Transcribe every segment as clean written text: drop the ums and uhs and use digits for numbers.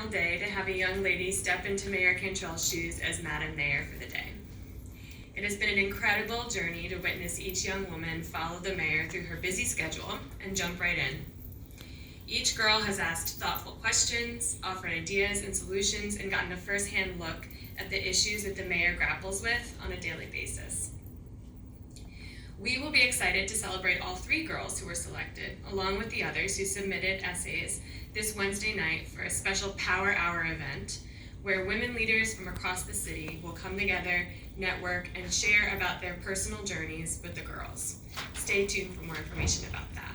traditional day to have a young lady step into Mayor Cantrell's shoes as Madam Mayor for the day. It has been an incredible journey to witness each young woman follow the mayor through her busy schedule and jump right in. Each girl has asked thoughtful questions, offered ideas and solutions, and gotten a first-hand look at the issues that the mayor grapples with on a daily basis. We will be excited to celebrate all 3 girls who were selected, along with the others who submitted essays this Wednesday night for a special Power Hour event where women leaders from across the city will come together, network, and share about their personal journeys with the girls. Stay tuned for more information about that.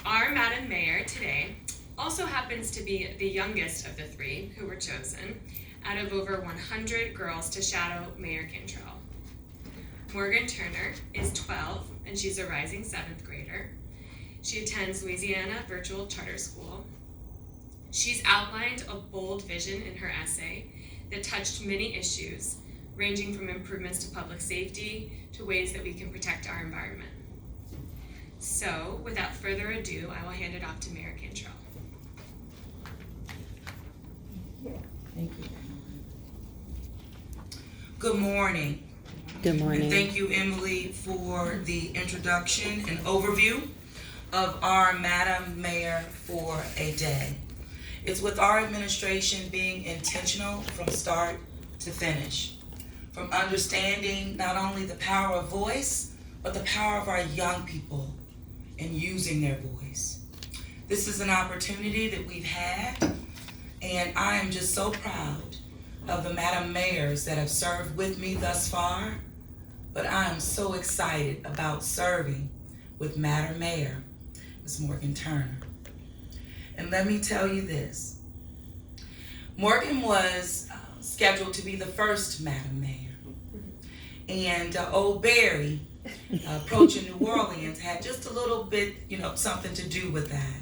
Our Madam Mayor today also happens to be the youngest of the 3 who were chosen out of over 100 girls to shadow Mayor Cantrell. Morgan Turner is 12 and she's a rising 7th grader. She attends Louisiana Virtual Charter School. She's outlined a bold vision in her essay that touched many issues, ranging from improvements to public safety to ways that we can protect our environment. So, without further ado, I will hand it off to Mayor Cantrell. Thank you. Good morning. Good morning. And thank you, Emily, for the introduction and overview of our Madam Mayor for a day. It's with our administration being intentional from start to finish, from understanding not only the power of voice, but the power of our young people in using their voice. This is an opportunity that we've had, and I am just so proud of the Madam Mayors that have served with me thus far, but I am so excited about serving with Madam Mayor, Ms. Morgan Turner. And let me tell you this, Morgan was scheduled to be the first Madam Mayor, and Old Barry approaching New Orleans had just a little bit, something to do with that.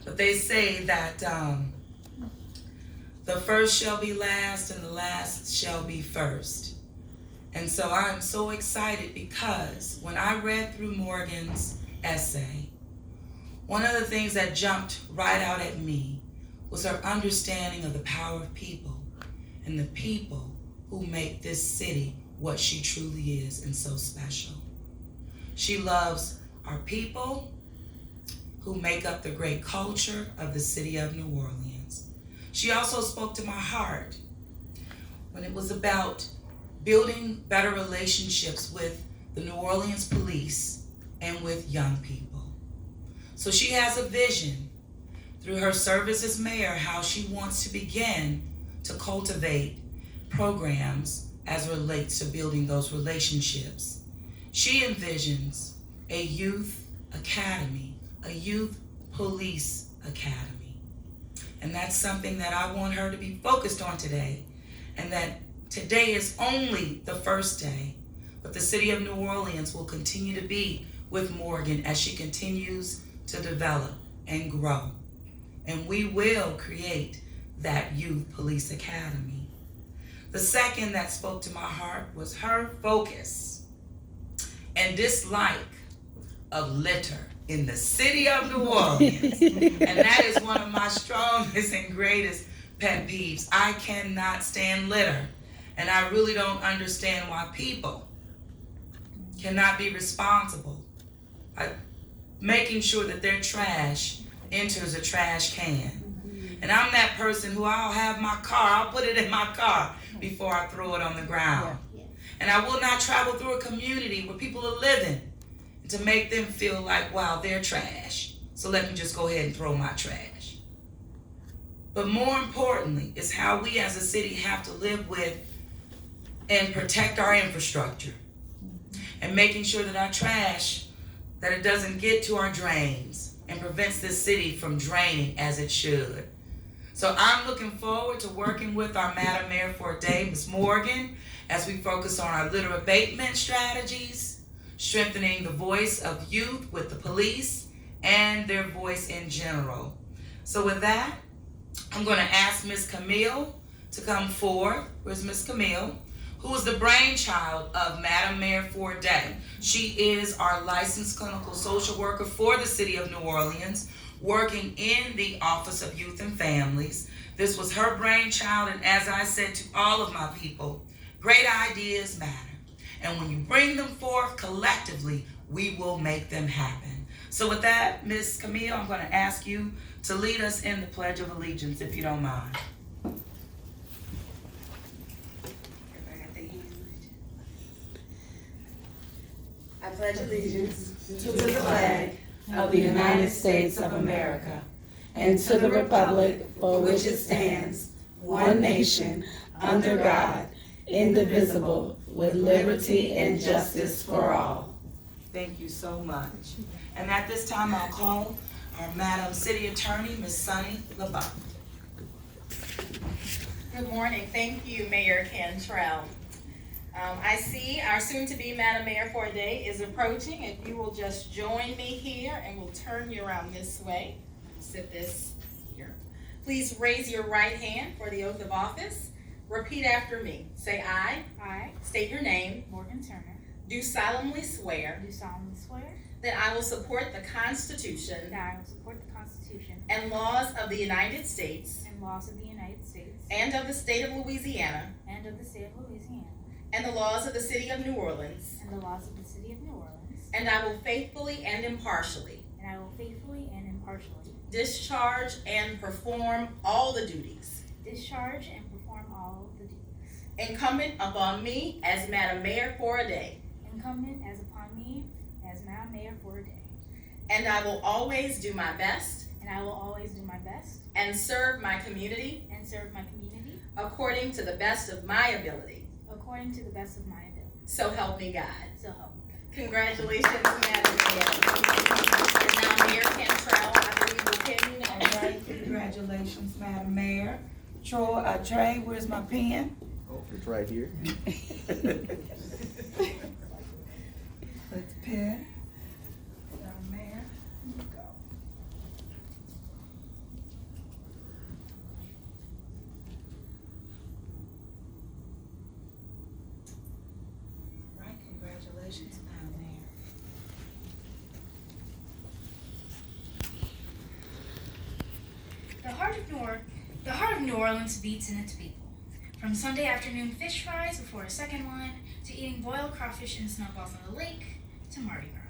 But they say that the first shall be last and the last shall be first. And so I'm so excited because when I read through Morgan's essay, one of the things that jumped right out at me was her understanding of the power of people and the people who make this city what she truly is and so special. She loves our people who make up the great culture of the city of New Orleans. She also spoke to my heart when it was about building better relationships with the New Orleans police and with young people. So she has a vision through her service as mayor how she wants to begin to cultivate programs as it relates to building those relationships. She envisions a youth academy, a youth police academy. And that's something that I want her to be focused on today, and that today is only the first day, but the city of New Orleans will continue to be with Morgan as she continues to develop and grow. And we will create that youth police academy. The second that spoke to my heart was her focus and dislike of litter in the city of New Orleans. And that is one of my strongest and greatest pet peeves. I cannot stand litter. And I really don't understand why people cannot be responsible by making sure that their trash enters a trash can. And I'm that person who I'll have my car, I'll put it in my car before I throw it on the ground. And I will not travel through a community where people are living to make them feel like, wow, they're trash. So let me just go ahead and throw my trash. But more importantly is how we as a city have to live with and protect our infrastructure. And making sure that our trash, that it doesn't get to our drains and prevents this city from draining as it should. So I'm looking forward to working with our Madam Mayor for a day, Ms. Morgan, as we focus on our litter abatement strategies, strengthening the voice of youth with the police and their voice in general. So with that, I'm going to ask Ms. Camille to come forward. Where's Ms. Camille? Who is the brainchild of Madam Mayor for a Day. She is our licensed clinical social worker for the city of New Orleans, working in the Office of Youth and Families. This was her brainchild, and as I said to all of my people, great ideas matter. And when you bring them forth collectively, we will make them happen. So with that, Ms. Camille, I'm going to ask you to lead us in the Pledge of Allegiance, if you don't mind. I pledge allegiance to the flag of the United States of America and to the republic for which it stands, one nation, under God, indivisible, with liberty and justice for all. Thank you so much. And at this time, I'll call our Madam City Attorney, Ms. Sunny LeBeau. Good morning. Thank you, Mayor Cantrell. I see our soon-to-be Madam Mayor for a day is approaching. If you will just join me here, and we'll turn you around this way. Sit this here. Please raise your right hand for the oath of office. Repeat after me. Say aye. I, State your name. Morgan Turner, Do solemnly swear do solemnly swear that I will support the Constitution that I will support the Constitution and laws of the United States and laws of the United States and of the state of Louisiana and of the state of Louisiana and the laws of the city of New Orleans, and the laws of the city of New Orleans, and I will faithfully and impartially and I will faithfully and impartially discharge and perform all the duties discharge and perform all the duties incumbent upon me as Madam Mayor for a day. incumbent as upon me as Madam Mayor for a day. And I will always do my best And I will always do my best and serve my community and serve my community according to the best of my ability. according to the best of my ability. So help me God. So help me God. Congratulations, Madam Mayor. And now Mayor Cantrell, I believe will pin you All next. right, congratulations, Madam Mayor. Trey, where's my pen? Oh, it's right here. Let's pen. Madam Mayor, here we go. All right, congratulations, Madam Mayor. The heart of New Orleans beats in its people. From Sunday afternoon fish fries before a second line, to eating boiled crawfish and snowballs in the lake, to Mardi Gras.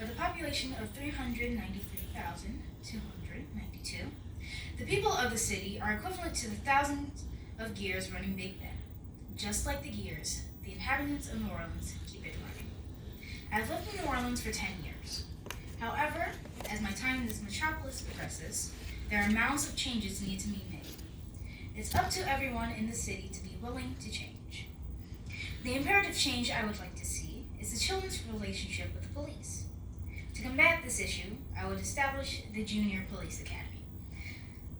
With a population of 393,292, the people of the city are equivalent to the thousands of gears running Big Ben. Just like the gears, the inhabitants of New Orleans keep it running. I've lived in New Orleans for 10 years. However, as my time in this metropolis progresses, there are mounds of changes need to be made. It's up to everyone in the city to be willing to change. The imperative change I would like to see is the children's relationship with the police. To combat this issue, I would establish the Junior Police Academy.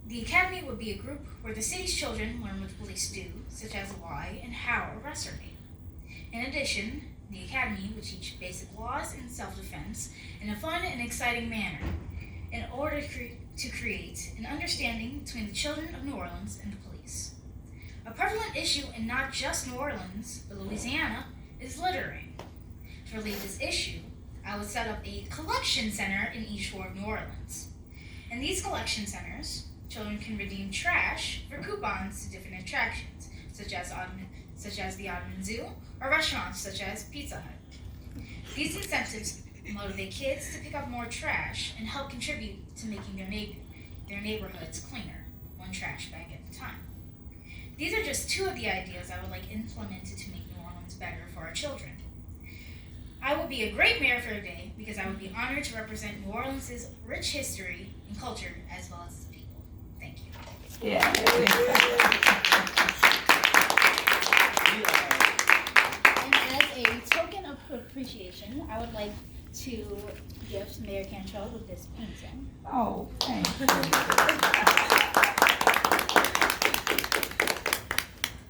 The academy would be a group where the city's children learn what the police do, such as why and how arrests are made. In addition, the academy would teach basic laws and self-defense in a fun and exciting manner in order to create an understanding between the children of New Orleans and the police. A prevalent issue in not just New Orleans, but Louisiana, is littering. To relieve this issue, I would set up a collection center in each ward of New Orleans. In these collection centers, children can redeem trash for coupons to different attractions, such as the Ottoman Zoo, or restaurants such as Pizza Hut. These incentives motivate kids to pick up more trash and help contribute to making their neighborhoods cleaner, one trash bag at a time. These are just two of the ideas I would like implemented to make New Orleans better for our children. I would be a great mayor for a day because I would be honored to represent New Orleans' rich history and culture as well as the people. Thank you. Yeah. And as a token of appreciation, I would like to gift Mayor Cantrell with this painting. Oh, thank you.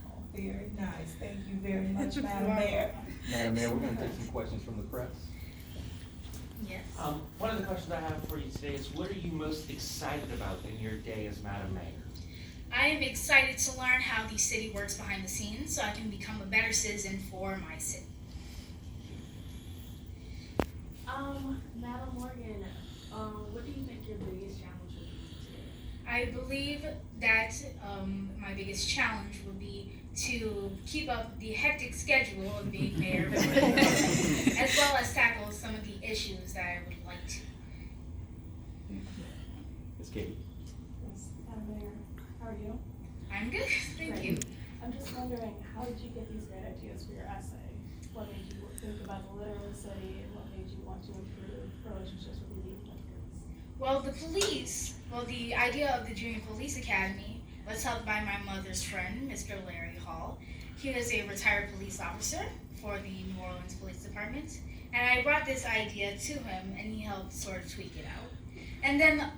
Oh, very nice. Thank you very much, Madam Mayor. Madam Mayor, we're going to take some questions from the press. Yes. One of the questions I have for you today is, what are you most excited about in your day as Madam Mayor? I am excited to learn how the city works behind the scenes so I can become a better citizen for my city. Madam Morgan, what do you think your biggest I believe that my biggest challenge would be to keep up the hectic schedule of being mayor, as well as tackle some of the issues that I would like to. Ms. Katie. Mayor, how are you? I'm good, thank you. I'm just wondering, how did you get these great ideas for your essay? What made you think about the literacy, and what made you want to improve relationships with the youth and police? Well, the idea of the Junior Police Academy was helped by my mother's friend, Mr. Larry Hall. He was a retired police officer for the New Orleans Police Department, and I brought this idea to him, and he helped sort of tweak it out. And then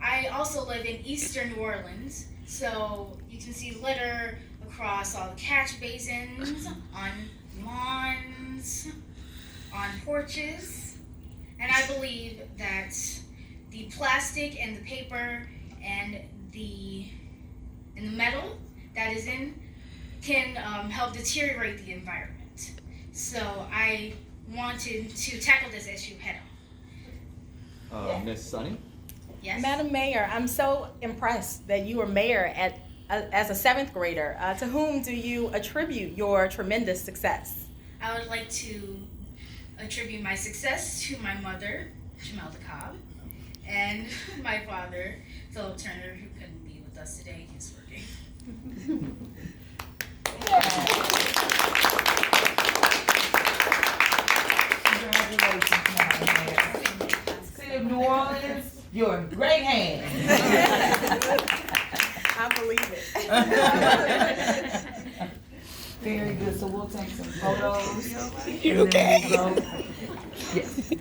I also live in eastern New Orleans, so you can see litter across all the catch basins, on lawns, on porches, and I believe that the plastic and the paper and the metal that is in can help deteriorate the environment. So I wanted to tackle this issue head on. Ms. Sunny. Yes? Madam Mayor, I'm so impressed that you were mayor as a 7th grader. To whom do you attribute your tremendous success? I would like to attribute my success to my mother, Jamel DeCobb, and my father, Philip Turner, who couldn't be with us today. He's working. Congratulations, Madam Mayor. City of New Orleans, you're in great hands. I believe it. Very good, so we'll take some photos. You okay? Yes.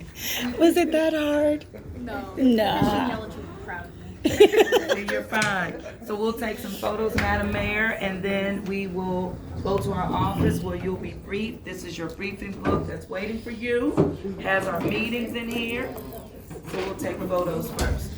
Was it that hard? No. No. Proud of me. You're fine. So we'll take some photos, Madam Mayor, and then we will go to our office where you'll be briefed. This is your briefing book that's waiting for you. Has our meetings in here. So we'll take photos first.